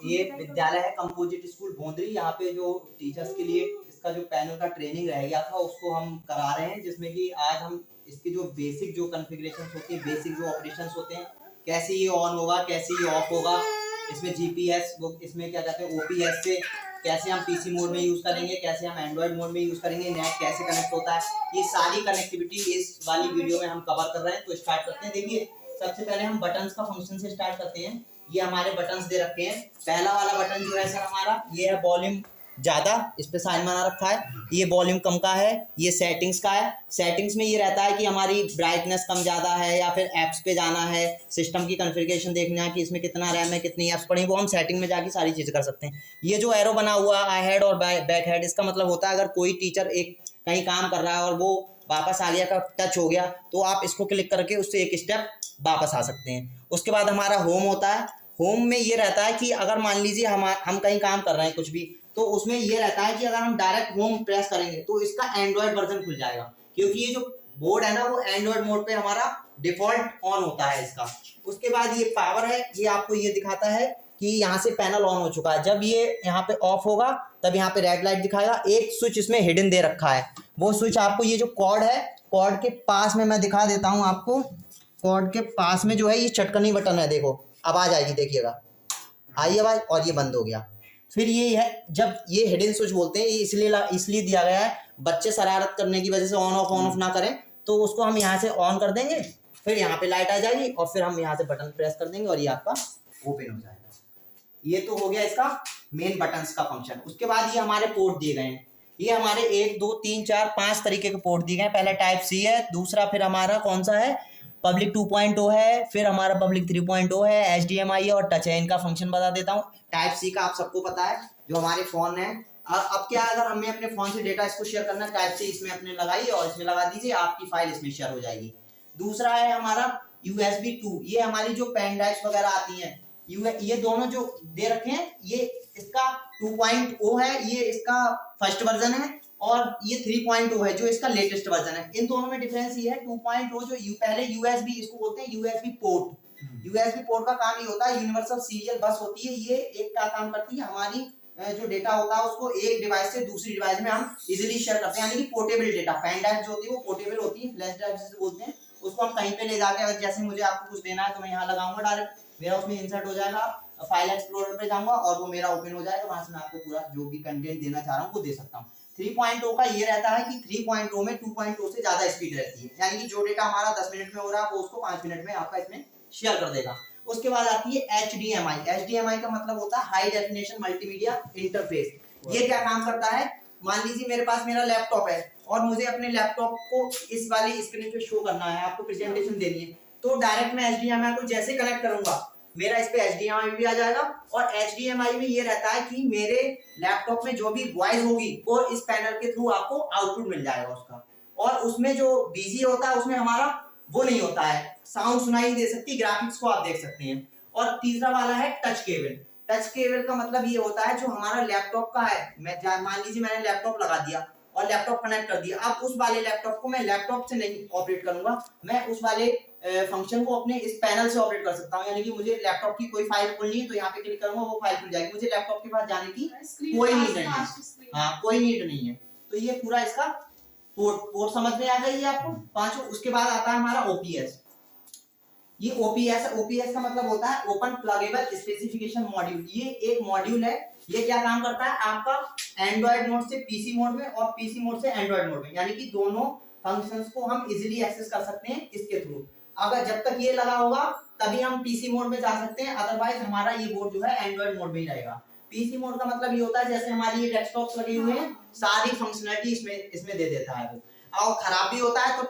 ये विद्यालय है कंपोजिट स्कूल भोंदरी। यहाँ पे जो टीचर्स के लिए इसका जो पैनल का ट्रेनिंग रह गया था उसको हम करा रहे हैं, जिसमें कि आज हम इसके जो बेसिक जो कॉन्फ़िगरेशंस होती है, बेसिक जो ऑपरेशंस होते हैं, कैसे ये ऑन होगा, कैसे ये ऑफ होगा, इसमें जीपीएस वो इसमें क्या कहते हैं ओपीएस से कैसे हम पीसी मोड में यूज करेंगे, कैसे हम एंड्रॉइड मोड में यूज करेंगे, नेट कैसे कनेक्ट होता है, ये सारी कनेक्टिविटी इस वाली वीडियो में हम कवर कर रहे हैं। तो स्टार्ट करते हैं। देखिए सबसे पहले हम बटन्स का फंक्शन से स्टार्ट करते हैं। ये हमारे बटन्स दे रखे हैं। पहला वाला बटन जो है सर हमारा ये है वॉल्यूम ज़्यादा, इस पे साइन बना रखा है। ये वॉल्यूम कम का है, ये सेटिंग्स का है। सेटिंग्स में ये रहता है कि हमारी ब्राइटनेस कम ज़्यादा है या फिर ऐप्स पे जाना है, सिस्टम की कॉन्फ़िगरेशन देखना है कि इसमें कितना रैम है, कितनी ऐप्स पड़ी, वो हम सेटिंग में जाके सारी चीज़ कर सकते हैं। ये जो एरो बना हुआ आई हेड और बैक हेड, इसका मतलब होता है अगर कोई टीचर एक कहीं काम कर रहा है और वो वापस आ गया का टच हो गया तो आप इसको क्लिक करके उससे एक स्टेप वापस आ सकते हैं। उसके बाद हमारा होम होता है। होम में ये रहता है कि अगर मान लीजिए हम कहीं काम कर रहे हैं कुछ भी, तो उसमें ये रहता है कि अगर हम डायरेक्ट होम प्रेस करेंगे तो इसका एंड्रॉयड वर्जन खुल जाएगा, क्योंकि ये जो बोर्ड है ना वो एंड्रॉयड मोड पे हमारा डिफॉल्ट ऑन होता है इसका। उसके बाद ये पावर है, ये आपको ये दिखाता है कि यहाँ से पैनल ऑन हो चुका है। जब ये यहाँ पे ऑफ होगा तब यहाँ पे रेड लाइट दिखाएगा। एक स्विच इसमें हिडन दे रखा है, वो स्विच आपको ये जो कॉर्ड है, कॉर्ड के पास में मैं दिखा देता हूँ आपको। कॉर्ड के पास में जो है ये चटकनी बटन है, देखो आवाज आएगी, देखिएगा आई आवाज और ये बंद हो गया। फिर ये है जब ये हिडन स्विच बोलते हैं, ये इसलिए दिया गया है बच्चे शरारत करने की वजह से ऑन ऑफ ना करें, तो उसको हम यहाँ से ऑन कर देंगे, फिर यहाँ पे लाइट आ जाएगी और फिर हम यहाँ से बटन प्रेस कर देंगे और ये आपका ओपन हो जाएगा। ये तो हो गया इसका मेन बटन्स का फंक्शन। उसके बाद ये हमारे पोर्ट दिए गए हैं। ये हमारे 1 2 3 4 5 तरीके के पोर्ट दिए गए हैं। पहले टाइप सी है, दूसरा फिर हमारा कौन सा है पब्लिक 2.0 है, फिर हमारा पब्लिक 3.0 है, HDMI है और टच है। इनका फंक्शन बता देता हूँ। टाइप सी का आप सबको पता है, जो हमारे फोन है। अब क्या अगर हमें अपने फोन से डेटा इसको शेयर करना है, टाइप सी इसमें अपने लगाइए और इसमें लगा दीजिए, आपकी फाइल इसमें शेयर हो जाएगी। दूसरा है हमारा USB 2, ये हमारी जो पेन ड्राइव्स वगैरह आती हैं, ये दोनों जो दे रखे हैं, ये इसका 2.0 है, ये इसका फर्स्ट वर्जन है, और ये 3.0 है जो इसका लेटेस्ट वर्जन है। इन दोनों में डिफरेंस ये है, 2.0 जो पहले USB इसको बोलते हैं USB पोर्ट। USB पोर्ट का काम ये होता है, यूनिवर्सल सीरियल बस होती है, ये एक का काम करती है, हमारी जो डेटा होता है उसको एक डिवाइस से दूसरी डिवाइस में हम इजीली शेयर करते हैं, यानी कि पोर्टेबल डेटा। पेन ड्राइव जो होती है वो पोर्टेबल होती है, फ्लैश ड्राइव जिसे बोलते हैं, उसको हम कहीं पे ले जाके, अगर जैसे मुझे आपको कुछ देना है तो मैं यहाँ लगाऊंगा, डायरेक्ट मेरा उसमें इंसर्ट हो जाएगा, फाइल एक्सप्लोरर पे जाऊंगा और वो मेरा ओपन हो जाएगा, वहां से मैं आपको पूरा जो भी कंटेंट देना चाह रहा हूँ वो दे सकता हूँ। 3.0 का ये रहता है कि 3.0 में 2.0 से ज्यादा स्पीड रहती है, यानी कि जो डेटा हमारा 10 मिनट में हो रहा है वो उसको 5 मिनट में आपका इसमें शेयर कर देगा। उसके बाद आती है HDMI। HDMI का मतलब होता है हाई डेफिनेशन मल्टीमीडिया इंटरफेस। ये क्या काम करता है, मान लीजिए मेरे पास मेरा लैपटॉप है और मुझे अपने लैपटॉप को इस वाली स्क्रीन पे शो करना है, आपको प्रेजेंटेशन देनी है, तो डायरेक्ट मैं HDMI को जैसे कनेक्ट करूंगा मेरा इस पे HDMI भी आ जाएगा, और HDMI में ये रहता है कि मेरे लैपटॉप में जो भी वॉइस होगी वो इस पैनल के थ्रू आपको आउटपुट मिल जाएगा उसका, और उसमें जो बीजी होता है उसमें हमारा वो नहीं होता है, साउंड सुनाई नहीं दे सकती, ग्राफिक्स को आप देख सकते हैं। और तीसरा वाला है टच केबल। टच केबल का मतलब ये होता है जो हमारा लैपटॉप का है, मैं मान लीजिए मैंने लैपटॉप लगा दिया और लैपटॉप कनेक्ट कर दिया, अब उस वाले लैपटॉप को मैं लैपटॉप से नहीं ऑपरेट करूंगा, मैं उस वाले फंक्शन को अपने इस पैनल से ऑपरेट कर सकता हूं, यानी कि मुझे लैपटॉप की कोई फाइल खोलनी है तो यहाँ पे क्लिक करूंगा वो फाइल खुल जाएगी, मुझे लैपटॉप के पास जाने की कोई नीड नहीं है। हाँ, कोई नीड नहीं है। तो ये पूरा इसका पोर्ट समझ में आ गई है आपको पांचों। उसके बाद आता है हमारा OPS। ये OPS का मतलब होता है ओपन प्लगेबल स्पेसिफिकेशन मॉड्यूल। ये एक मॉड्यूल है, ये क्या काम करता है, आपका एंड्रॉइड मोड से पीसी मोड में और पीसी मोड से एंड्रॉइड मोड में, यानी कि दोनों फंक्शंस को हम इजीली एक्सेस कर सकते हैं इसके थ्रू। अगर जब तक ये लगा होगा तभी हम पीसी मोड में जा सकते हैं, अदरवाइज हमारा ये बोर्ड जो है एंड्रॉइड मोड में ही रहेगा। पीसी मोड का मतलब ये होता है जैसे हमारी ये डेस्कटॉप्स लगे हुए हैं, सारी फंक्शनलिटी इसमें दे देता है वो, और खराब भी होता है तो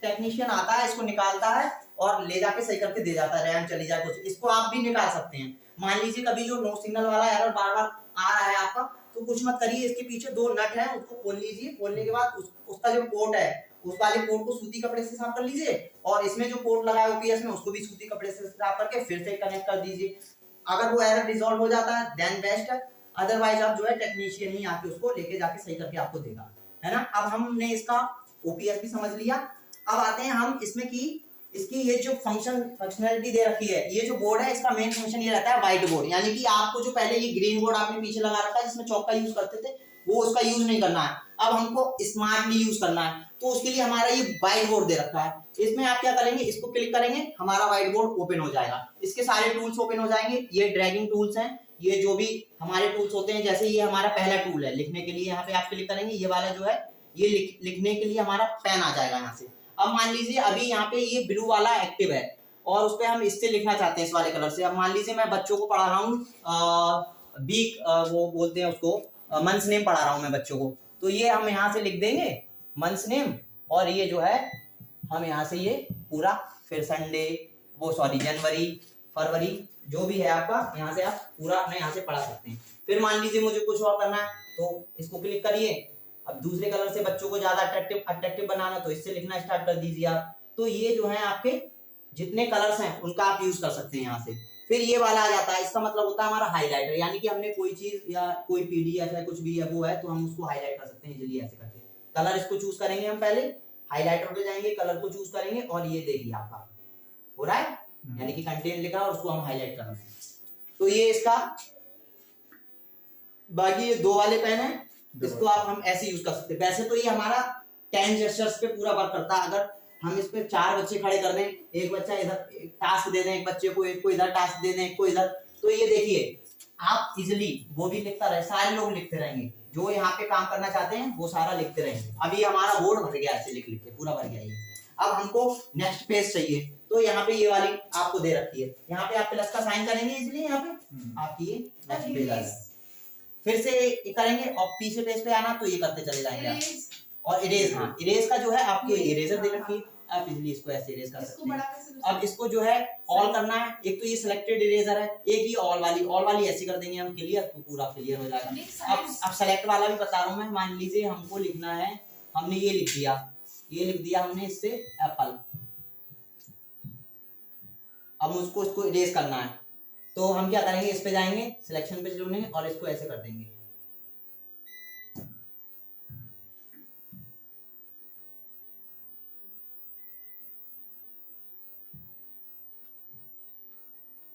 टेक्नीशियन आता है, इसको निकालता है और ले जाके सही करके दे जाता है, रैम चली जाए कुछ, इसको आप भी निकाल सकते हैं। मान लीजिए कभी जो नो सिग्नल वाला एरर बार बार आ रहा है आपका, तो कुछ मत करिए, इसके पीछे 2 नट हैं, उसको खोल लीजिए, खोलने के बाद उसका जो पोर्ट है उस वाले पोर्ट को सूती कपड़े से साफ कर लीजिए, और इसमें जो पोर्ट लगा है OPS में उसको भी सूती कपड़े से साफ करके फिर से कनेक्ट कर दीजिए। अगर वो एरर रिजॉल्व हो जाता है देन बेस्ट है, अदरवाइज आप जो है टेक्नीशियन ही आके उसको लेके जाके सही करके आपको देगा, है ना। अब हमने इसका OPS भी समझ लिया। अब आते हैं हम इसमें कि इसकी ये जो फंक्शनलिटी दे रखी है, ये जो बोर्ड है इसका मेन फंक्शन ये रहता है व्हाइट बोर्ड, यानी कि आपको जो पहले ये ग्रीन बोर्ड आपने पीछे लगा रखा है जिसमें चौक का यूज करते थे, वो उसका यूज नहीं करना है, अब हमको स्मार्टली यूज करना है, तो उसके लिए हमारा ये व्हाइट बोर्ड दे रखा है। इसमें आप क्या करेंगे, इसको क्लिक करेंगे, हमारा व्हाइट बोर्ड ओपन हो जाएगा, इसके सारे टूल्स ओपन हो जाएंगे। ये ड्रैगिंग टूल्स हैं, ये जो भी हमारे टूल्स होते हैं, जैसे ये हमारा पहला टूल है लिखने के लिए, यहाँ पे आप क्लिक करेंगे, ये वाला जो है ये लिखने के लिए हमारा पेन आ जाएगा यहाँ से। अब मान लीजिए अभी यहाँ पे ये ब्लू वाला एक्टिव है और उस पर हम इससे लिखना चाहते हैं इस वाले कलर से। अब मान लीजिए मैं बच्चों को पढ़ा रहा हूँ वीक, वो बोलते हैं उसको मंथ्स नेम पढ़ा रहा हूँ मैं बच्चों को, तो ये हम यहाँ से लिख देंगे मंथ्स नेम, और ये जो है हम यहाँ से ये पूरा फिर संडे, वो सॉरी जनवरी फरवरी जो भी है आपका, यहाँ से आप पूरा अपने यहाँ से पढ़ा सकते हैं। फिर मान लीजिए मुझे कुछ और करना है तो इसको क्लिक करिए। अब दूसरे कलर से बच्चों को ज्यादा अट्रैक्टिव बनाना तो इससे लिखना स्टार्ट कर दीजिए आप। तो ये जो है आपके जितने कलर्स हैं उनका आप यूज कर सकते हैं यहाँ से। फिर ये वाला आ जाता है, इसका मतलब होता है हमारा हाईलाइटर, यानी कि हमने कोई चीज या कोई पीडीएफ या कुछ भी है वो है तो हम उसको हाईलाइट कर सकते हैं इजीली ऐसे करके। कलर इसको चूज करेंगे हम, पहले हाईलाइटर पे जाएंगे, कलर को चूज करेंगे और ये देखिए आपका हो रहा है, यानी कि कंटेंट लिखा और उसको हम हाईलाइट कर रहे हैं। तो ये इसका, बाकी ये दो वाले पेन है, इसको आप हम ऐसे यूज कर सकते हैं। वैसे तो ये हमारा 10 जेस्चर्स पे पूरा वर्क करता है। अगर हम इस पे 4 बच्चे खड़े कर दें, एक बच्चा इधर टास्क दे दें एक बच्चे को, एक को इधर टास्क दे दें, एक को इधर, तो ये देखिए आप इजिली वो भी लिखता रहे, सारे लोग लिखते रहेंगे, जो यहाँ पे काम करना चाहते हैं वो सारा लिखते रहेंगे। अभी हमारा बोर्ड भर गया ऐसे लिख लिख के, पूरा भर गया ये। अब हमको नेक्स्ट पेज चाहिए, तो यहाँ पे ये वाली आपको दे रखी है, यहाँ पे आप प्लस का साइन करेंगे, इसलिए यहाँ पे आपकी ये नेक्स्ट पेज आ जाएगा। फिर से करेंगे और पीछे पेज पे आना तो ये करते चले जाएंगे आप। और इरेज, हाँ इरेज का जो है आपको इरेजर दे रखी है, आप इजीली इसको ऐसे इरेज कर सकते हैं। अब इसको जो है ऑल करना है, एक तो ये सिलेक्टेड इरेजर है, एक ही ऑल वाली ऐसी कर देंगे हम क्लियर, तो पूरा क्लियर हो जाएगा। अब सेलेक्ट वाला भी बता रहा हूँ मैं, मान लीजिए हमको लिखना है, हमने ये लिख दिया, ये लिख दिया हमने इससे एप्पल, अब मुझको इसको इरेज करना है, तो हम क्या करेंगे, इस पे जाएंगे, सिलेक्शन पे चुनेंगे और इसको ऐसे कर देंगे।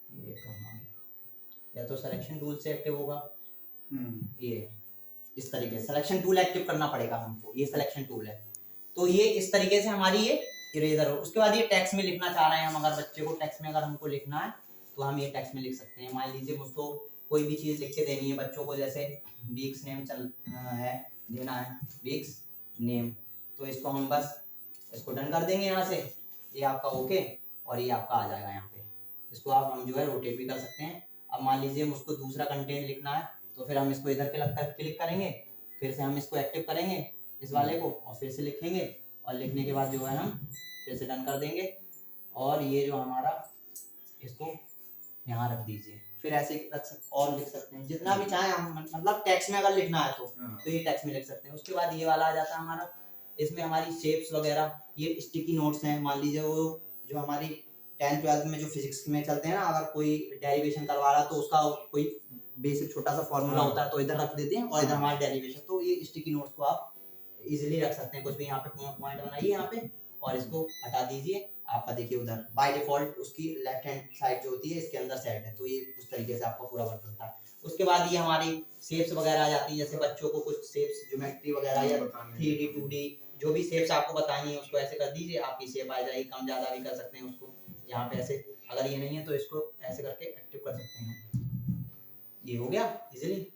ये कहाँ गया, या तो सिलेक्शन टूल से एक्टिव होगा, ये इस तरीके से सिलेक्शन टूल एक्टिव करना पड़ेगा हमको, ये सिलेक्शन टूल है। तो ये इस तरीके से हमारी ये इरेजर हो। उसके बाद ये टेक्स्ट में लिखना चाह रहे हैं हम, अगर बच्चे को टेक्स्ट में अगर हमको लिखना है तो हम ये टेक्स्ट में लिख सकते हैं। मान लीजिए मुझको कोई भी चीज लिख के देनी है बच्चों को, जैसे वीक्स नेम चल है देना है, वीक्स नेम, तो इसको हम बस इसको डन कर देंगे यहाँ से, ये आपका ओके, और ये आपका आ जाएगा यहाँ पे। इसको आप हम जो है रोटेट भी कर सकते हैं। अब मान लीजिए मुझको दूसरा कंटेंट लिखना है, तो फिर हम इसको इधर के लगता क्लिक करेंगे, फिर से हम इसको एक्टिव करेंगे इस वाले को और फिर से लिखेंगे, और लिखने के बाद जो है हम फिर से डन कर देंगे, और ये जो हमारा इसको यहाँ रख दीजिए। फिर ऐसे और लिख सकते हैं जितना भी चाहे हम, मतलब टेक्स्ट में अगर लिखना है तो ये टेक्स्ट में लिख सकते हैं। उसके बाद ये वाला आ जाता है हमारा, इसमें हमारी शेप्स वगैरह, ये स्टिकी नोट्स हैं। मान लीजिए वो जो हमारी 10th-12th में जो फिजिक्स में चलते हैं ना, अगर कोई डेरिवेशन करवा रहा तो उसका कोई बेसिक छोटा सा फॉर्मूला होता है तो इधर रख देते हैं और इधर हमारा डेरिवेशन, तो ये स्टिकी नोट्स को आप इजीली रख सकते हैं। कुछ भी यहाँ पे पॉइंट बनाइए यहाँ पे और इसको हटा दीजिए, आपका देखिए उधर बाय डिफॉल्ट उसकी लेफ्ट हैंड साइड जो होती है इसके अंदर सेट है, तो ये उस तरीके से आपका पूरा वर्क करता है। उसके बाद ये हमारी शेप्स वगैरह आ जाती है, जैसे बच्चों को कुछ शेप्स ज्योमेट्री वगैरह या 3D 2D जो भी शेप्स आपको बतानी है उसको ऐसे कर दीजिए, आपकी शेप आ जाएगी। कम ज़्यादा भी कर सकते हैं उसको, यहाँ पे ऐसे, अगर ये नहीं है तो इसको ऐसे करके एक्टिव कर सकते हैं। ये हो गया इजीली।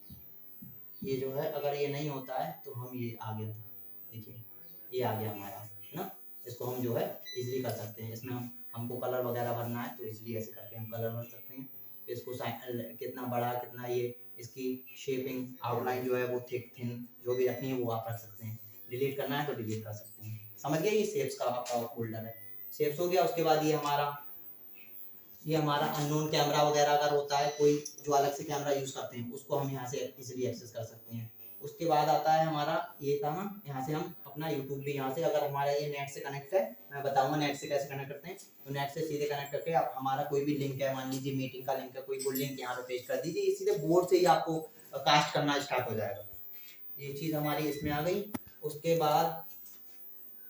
ये जो है अगर ये नहीं होता है तो हम ये आ गया था, देखिए ये आ गया हमारा है ना, इसको हम जो है इजीली कर सकते हैं। इसमें हमको कलर वगैरह भरना है तो इसलिए ऐसे करके हम कलर भर सकते हैं। इसको कितना बड़ा कितना ये इसकी शेपिंग आउटलाइन जो है वो थिक थिन जो भी रखनी है वो आप रख सकते हैं। डिलीट करना है तो डिलीट कर सकते हैं। समझ गए, ये शेप्स का आपका फोल्डर है। शेप्स हो गया। उसके बाद ये हमारा अननोन कैमरा वगैरह अगर होता है कोई जो अलग से कैमरा यूज करते हैं उसको हम यहाँ से इजीली एक्सेस कर सकते हैं। उसके बाद आता है हमारा ये था ना, यहाँ से हम अपना यूट्यूब भी यहाँ से, अगर हमारा ये नेट से कनेक्ट है, मैं बताऊंगा नेट से कैसे कनेक्ट करते हैं। तो नेट से सीधे कनेक्ट करके आप हमारा कोई भी लिंक है, मान लीजिए मीटिंग का लिंक है, कोई लिंक यहाँ पे पेस्ट कर दीजिए, सीधे बोर्ड से ही आपको कास्ट करना स्टार्ट हो जाएगा। ये चीज़ हमारी इसमें आ गई। उसके बाद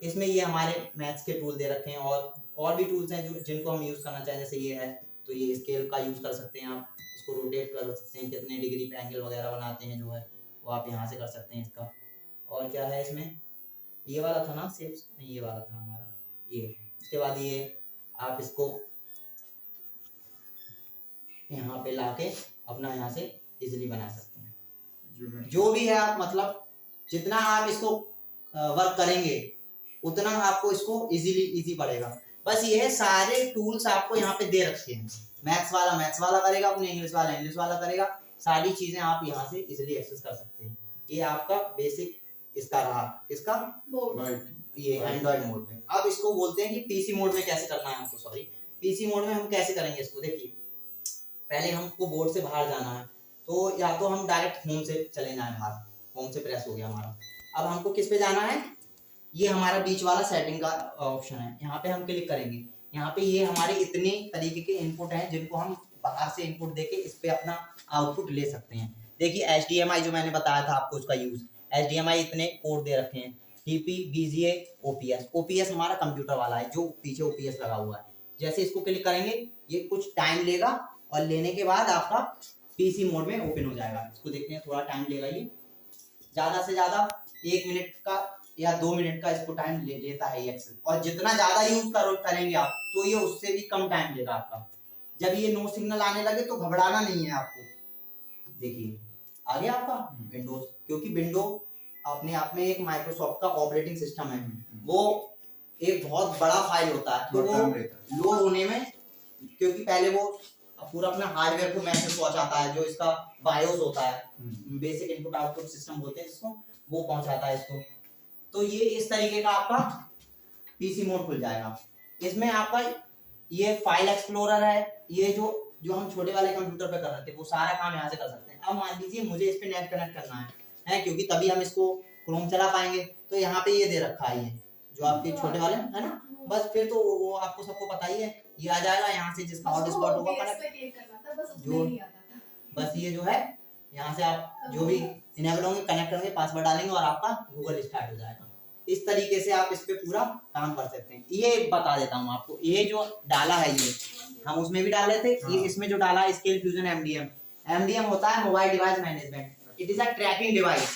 इसमें ये हमारे मैथ्स के टूल दे रखे हैं और भी टूल्स हैं जो जिनको हम यूज़ करना चाहें, जैसे ये है तो ये स्केल का यूज़ कर सकते हैं आप, इसको रोटेट कर सकते हैं, कितने डिग्री पे एंगल वगैरह बनाते हैं जो है वो आप यहाँ से कर सकते हैं इसका। और क्या है इसमें, ये वाला था ना सेव, नहीं ये वाला था हमारा ये। इसके बाद ये आप इसको यहाँ पे लाके अपना यहाँ से इजीली बना सकते हैं। जो भी है आप मतलब जितना आप इसको वर्क करेंगे उतना आपको इसको इजी पड़ेगा। बस ये है सारे टूल्स आपको यहाँ पे दे रखे हैं, मैथ्स वाला करेगा अपने, इंग्लिश वाला करेगा, सारी चीजें आप यहाँ से इजीली एक्सेस कर सकते हैं। ये आपका बेसिक इसका रहा, इसका ये एंड्रॉइड मोड में। अब इसको बोलते हैं कि पीसी मोड में कैसे करना है आपको, सॉरी पीसी मोड में हम कैसे करेंगे इसको। देखिए पहले हमको बोर्ड से बाहर जाना है, तो या तो हम डायरेक्ट होम से चले जाएं बाहर, होम से प्रेस हो गया हमारा। अब हमको किस पे जाना है, ये हमारा बीच वाला सेटिंग का ऑप्शन है, यहाँ पे हम क्लिक करेंगे। यहाँ पे ये हमारे इतने तरीके के इनपुट हैं जिनको हम बाहर से इनपुट देके इस पे अपना आउटपुट ले सकते हैं। देखिए HDMI जो मैंने बताया था आपको उसका यूज, HDMI इतने पोर्ट दे रखे हैं, TP, BGA, OPS हमारा कंप्यूटर वाला है जो पीछे OPS लगा हुआ है। जैसे इसको क्लिक करेंगे ये कुछ टाइम लेगा और लेने के बाद आपका पीसी मोड में ओपन हो जाएगा। इसको देखते हैं, थोड़ा टाइम लेगा, ये ज्यादा से ज्यादा 1 मिनट का या 2 मिनट का इसको टाइम लेता है ये एक्सेस। और जितना ज्यादा यूज करेंगे आप तो ये उससे भी कम टाइम लेगा आपका। जब ये नो सिग्नल आने लगे तो घबराना नहीं है आपको। देखिए आ गया आपका विंडोज, क्योंकि विंडो अपने आप में एक माइक्रोसॉफ्ट का ऑपरेटिंग सिस्टम है, वो एक बहुत बड़ा फाइल होता है, तो वो लोड होने में, क्योंकि पहले वो पूरा अपना हार्डवेयर को मैसेज पहुंचाता है, जो इसका बायोस होता है, बेसिक इनपुट आउटपुट सिस्टम बोलते हैं जिसको, वो पहुंचाता है इसको। तो ये इस तरीके का आपका पीसी मोड खुल जाएगा। इसमें आपका ये फाइल एक्सप्लोरर है, ये जो हम छोटे वाले कंप्यूटर पे कर रहे थे वो सारा काम यहाँ से कर सकते हैं। अब मान लीजिए मुझे इस पे नेट कनेक्ट करना है क्योंकि तभी हम इसको क्रोम चला पाएंगे, तो यहाँ पे ये दे रखा है, ये जो आपके छोटे वाले है ना, बस फिर तो वो आपको सबको पता ही है, ये आ जाएगा यहाँ से जिसका हॉटस्पॉट होगा कनेक्ट, जो बस ये जो है यहाँ से आप जो भी इनेबल होंगे कनेक्ट करेंगे, पासवर्ड डालेंगे और आपका गूगल स्टार्ट हो जाएगा। इस तरीके से आप इस पे पूरा काम कर सकते हैं। ये बता देता हूँ आपको, ये जो डाला है ये हम उसमें भी डाल रहे थे, ये इसमें जो डाला है स्केल फ्यूजन MDM होता है mobile device management, it is a tracking device.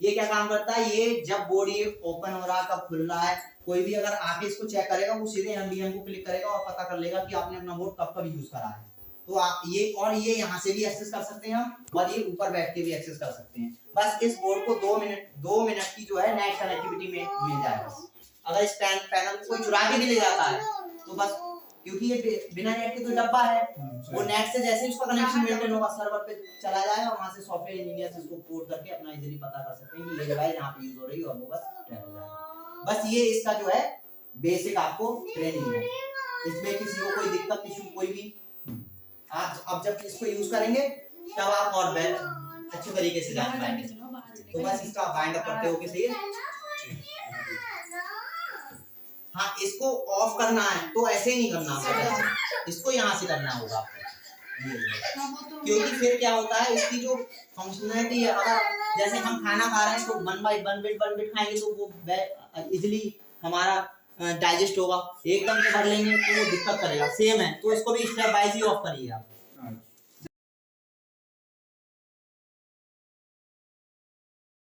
ये क्या काम करता है, ये जब बोर्ड ये ओपन हो रहा है, कब खुल रहा है, कोई भी अगर आके इसको चेक करेगा वो सीधे MDM को क्लिक करेगा और पता कर लेगा कि आपने अपना बोर्ड कब कब यूज करा है। तो आप ये यहाँ से भी एक्सेस कर सकते हैं हम, और ये ऊपर बैठ के भी एक्सेस कर सकते हैं। बस इस बोर्ड को 2 मिनट की जो है नेट कनेक्टिविटी में मिल जाएगा। अगर इस पैनल को कोई चुरा के भी ले जाता है तो बस, क्योंकि ये बिना नेट के तो डब्बा है, वो नेट से जैसे उसका कनेक्शन मेंटेन होगा सर्वर पे चला जाएगा, वहां से सॉफ्टवेयर इंजीनियर्स इसको पोर्ट करके अपना इजीली पता कर सकते हैं कि ये डिवाइस यहाँ पे यूज हो रही है और वो बस ट्रैक हो जाएगा। बस ये इसका जो है बेसिक आपको ट्रेनिंग है, इसमें किसी को कोई दिक्कत इशू कोई भी, आप अब जब इसको यूज करेंगे तब आप और अच्छे तरीके से जान पाएंगे। तो बस इसका बाइंड अप करते हो कि सही है। हाँ, इसको ऑफ करना है तो ऐसे ही नहीं करना होगा, इसको यहाँ से करना होगा आपको, क्योंकि फिर क्या होता है इसकी जो फंक्शनैलिटी है, अगर जैसे हम खाना खा रहे हैं तो 1 बिट खाएंगे तो वो इजीली हमारा डाइजेस्ट होगा, एकदम से भर लेंगे तो वो दिक्कत करेगा। सेम है, तो इसको भी स्टेप वाइज ही ऑफ करिए आप।